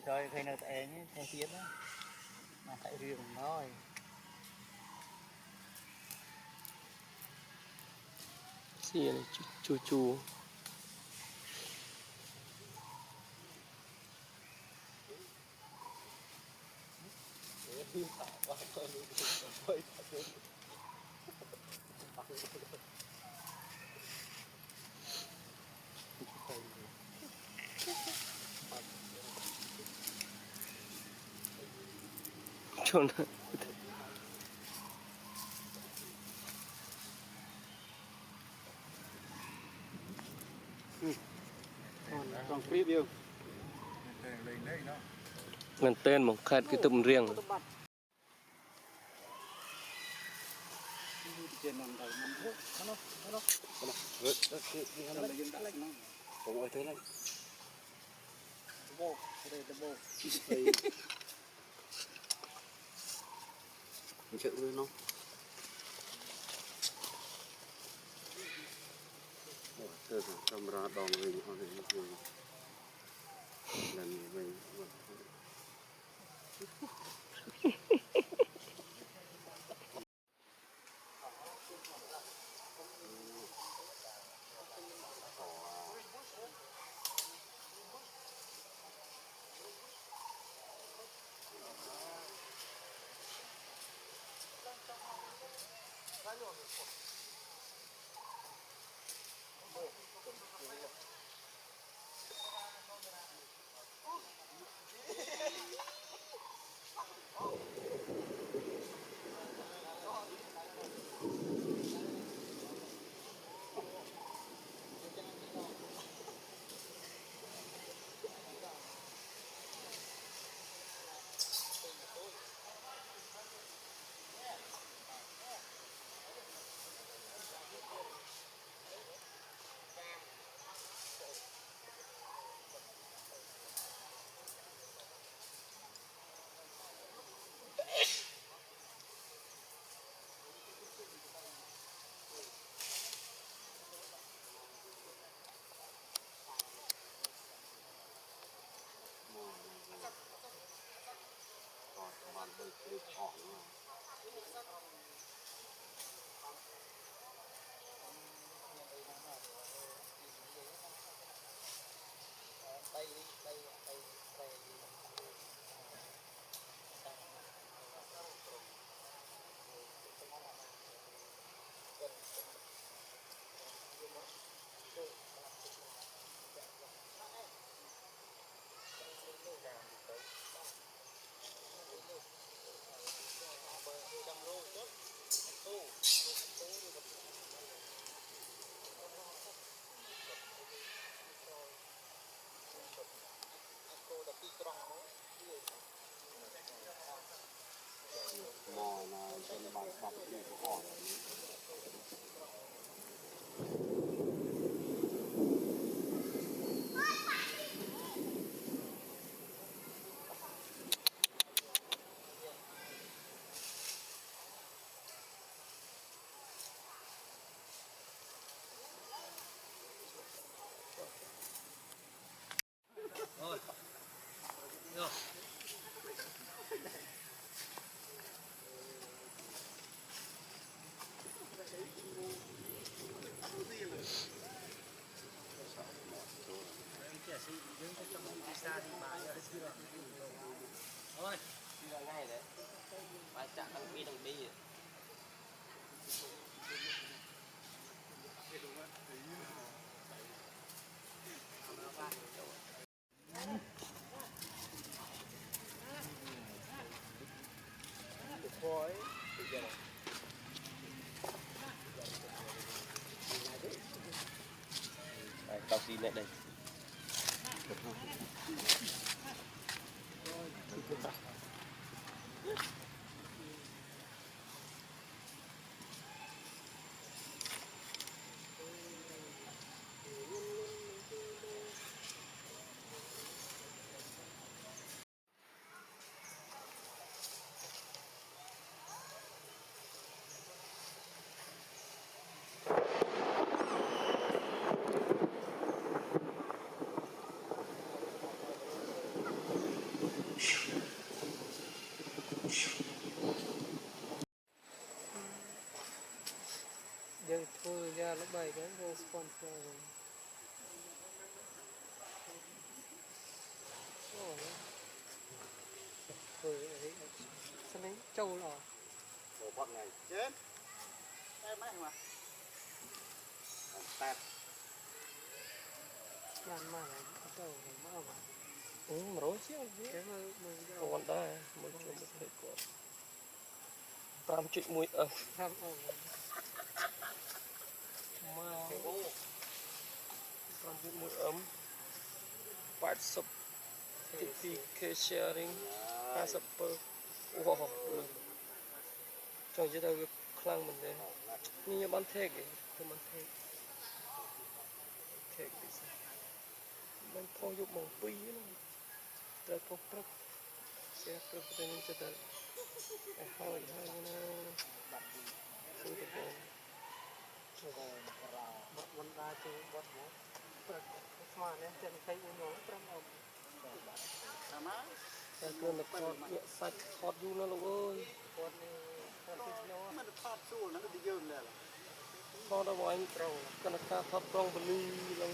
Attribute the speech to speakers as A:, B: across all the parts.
A: chơi khi nào tại nhé theo tiếng đó mà tại riêng thôi
B: xì này chu chu chôn
A: còn preview
B: ngân tên một khát cái tụm riêng
A: trên nằm đầu nằm thuốc nó cũng ở thế này double đây double chữ luôn không từ camera đòn về họ thì lần về mò là trên bàn bạc thì có hỏi
C: thôi đi ra ngay đấy vai chạm đồng bi tao xin lại đây
D: sponsor អូធ្វើអីស្នេះចូលអត់
A: bộ bọt này chết đây máy mà tạt
D: បានមកហើយចូលមកអត់
B: 100 ជាង
D: គេមើលយក
B: គាត់ដែរមើលជុំទៅគាត់ 5.1 អឹម
D: ហាំអត់
B: មក 5.1 អឹម 80 TPK sharing 50 per វ៉ាចង់និយាយថាវាខ្លាំងមែនទេនេះបាន take ឯងទៅបាន take ទីសិនមិនផុសយកមក2ហ្នឹងត្រូវផុសព្រឹក share ព្រឹកទៅខ្ញុំចិត្តតែឲ្យហើយណាគឺទៅបង
D: បណ្ដាទៅបត់មកព្រឹកស្មាននេះចិត្ត20នោះ5អត់
A: làm á
B: តែគឺនៅថតញាក់សាច់ថតយូរណាស់លោកអើយ
D: គាត់នេះគាត់ទៅឆ្លោះ
A: nó được thọt xuống nó đi dương đây là
B: ថតដល់បងប្រូកណ្ដការថតត្រង់បលីឡើង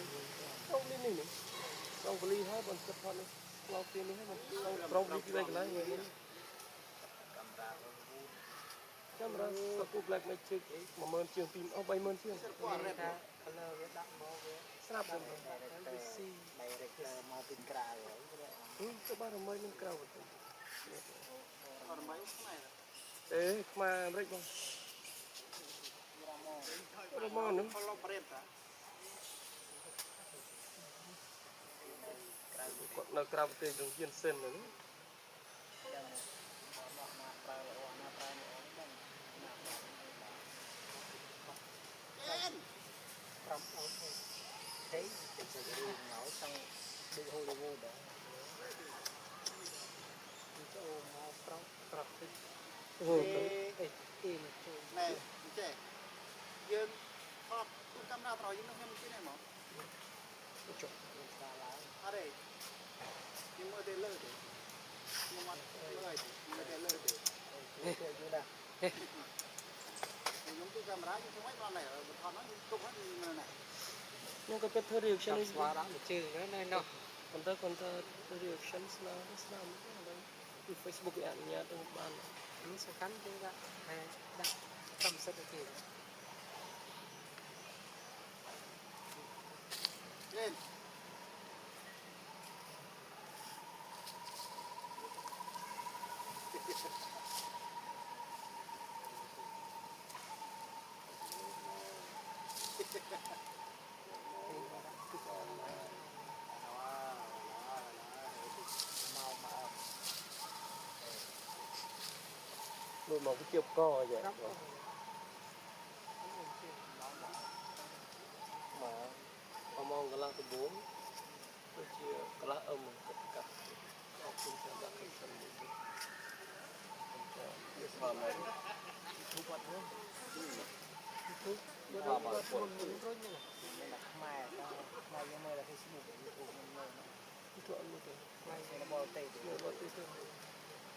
B: ត្រង់នេះត្រង់បលីហើយបងគិតថតនេះឡោពីនេះហើយបងត្រង់បលីពីកន្លែងវិញ
A: cầm ra
B: ចាំរកសពូ Black Magic 10000 ជាង2 30000 ជាង
D: គាត់ថា color វាដាក់មកវា
B: ស្រាប់ទៅ
D: វាស៊ី
A: này là màu pin cà rồi
B: ទៅបានរំលឹកនឹងក្រៅទៅ
A: còn mấy cái này
B: អេខ្មែរអាមេរិកបងរមងហ្នឹង
A: con lo bret à
B: គាត់នៅក្រៅប្រទេសនឹងហ៊ានសិនហ្នឹង
A: em
D: 5អត់ទេ
A: thấy cái sự ngẫu xong đi Hollywood đó
D: ពីចូលមកប្រាប់តិច
B: អូ
D: អីមកចូល
A: này trẻ dương thọt cũng cầm ra rồi nhưng nó không cái này mà
B: ចុះ
A: à đây nhưng mà đây lơ đấy nhưng mà lơ nhưng mà đây lơ đấy những cái camera như không mấy con này ở thọt nó cũng hết như này
B: ខ្ញុំក៏គិតធ្វើ reaction នេះ
D: ស្វាដាក់ជើងហ្នឹងណោះ
B: ប៉ុន្តែគាត់ធ្វើ reaction ស្នាមឥឡូវពី Facebook វាអនុញ្ញាតទៅបាន
D: នេះសំខាន់គឺដាក់30នាទី
A: lên
B: ដូចមកវាជាបកអញ្ចឹង
D: 5អត់
B: មកប្រមងកន្លះដំបូងដូចជាកន្លះអឹមកាត់កាត់អរគុណសម្រាប់ខ្ញុំសិនមួយទៀតវាស្មើមកទូបាត់ហ្នឹង
D: គឺយកដល់គាត់មុនរុញហ្នឹង
A: đây là mai mai nhưng mà là Facebook của YouTube mình lên
B: ទូអត់មកទេ
D: ថ្ងៃ
A: này nó bao tây
B: មកបាត់ទេ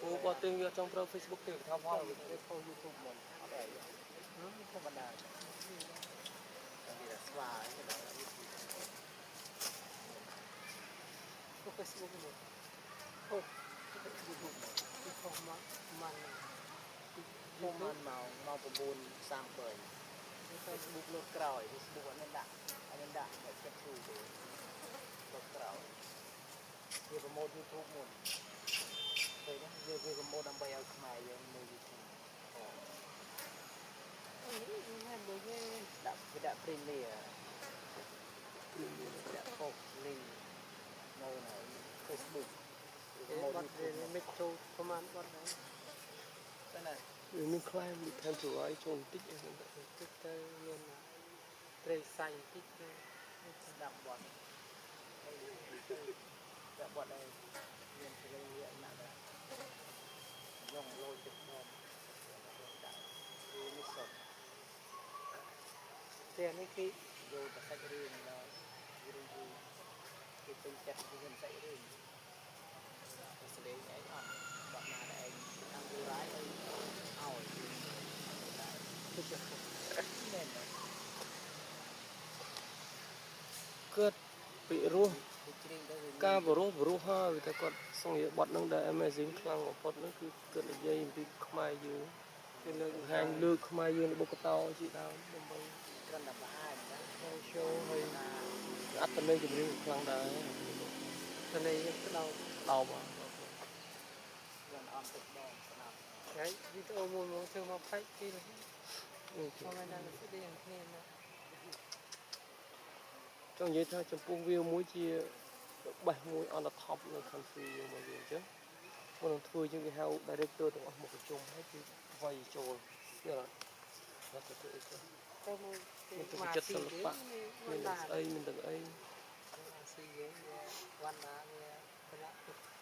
B: អូបាត់ទេវាចង់ប្រើ Facebook ទេថាផល
A: cái phone YouTube mình ở đây không vấn đề vì là xóa cái đó là YouTube
D: ក៏ Facebook នេះ
A: YouTube
D: គឺខុសមកมัน
A: không ăn màu của bồn sang bời Facebook lột cào Facebook anh nên đạn để kết thù để lột cào về cái mode YouTube mình đây đó về cái mode đam bay ở ngoài về mode YouTube
D: ហ្នឹងមើលគេ
A: đạn Premiere đạn Fox Link mode này Facebook
D: បាត់វាមិនចូលប្រហែលបាត់ហើយ
A: cái này
B: វាមានខ្លែងមានថែមជួយចូលបន្តិចអីហ្នឹង
D: ទឹកទៅមានត្រីសៃតិចទៅ
A: đạn bọt đạn bọt đây liên cái hiện là dòng lôi trực đòn đạn mới sập
D: តែនេះគឺ
A: vô cả sách riêng là riêng cái tinh chất cái dân dạy riêng cái xử lý nhảy on bọn mà đây ăn vô rái đây ảo nên
B: ពីរោះ
A: ជ្រៀងទៅ
B: ការបរោះហើយតែគាត់សង្កេតបត់នឹងដែល amazing ខ្លាំងបំផុតហ្នឹងគឺគាត់និយាយអំពីខ្មែរយើងគេលើកបង្ហាញលើកខ្មែរយើងរបស់កតោជាដើមដើម្បី
A: គ្រាន់តែបង្ហាញណា
B: show ឲ្យអត្តន័យចម្រៀងខ្លាំងដែរ
D: ទៅនេះទៅដល់
B: ដោម
A: គ្រាន់អត់ទឹកដងស្ដាប់
D: ហើយវីដេអូមួយមកធ្វើមកផៃពីមកមិនដឹងស្ដីយ៉ាងគ្នាណា
B: ចង់និយាយថាចំពោះវាមួយជាបេះមួយ on the top នៅ country យើងមកយើងអញ្ចឹងមុននឹងធ្វើយើងគេហៅ director ទាំងអស់មកប្រជុំហើយគឺវាយចូលយល់អត់ទៅធ្វើអីទៅ
D: ទៅមក
B: មានទឹកចិត្តសិល្បៈមានស្អីមានទាំងអី
D: ស៊ីយើងវណ្ណាវាគណៈ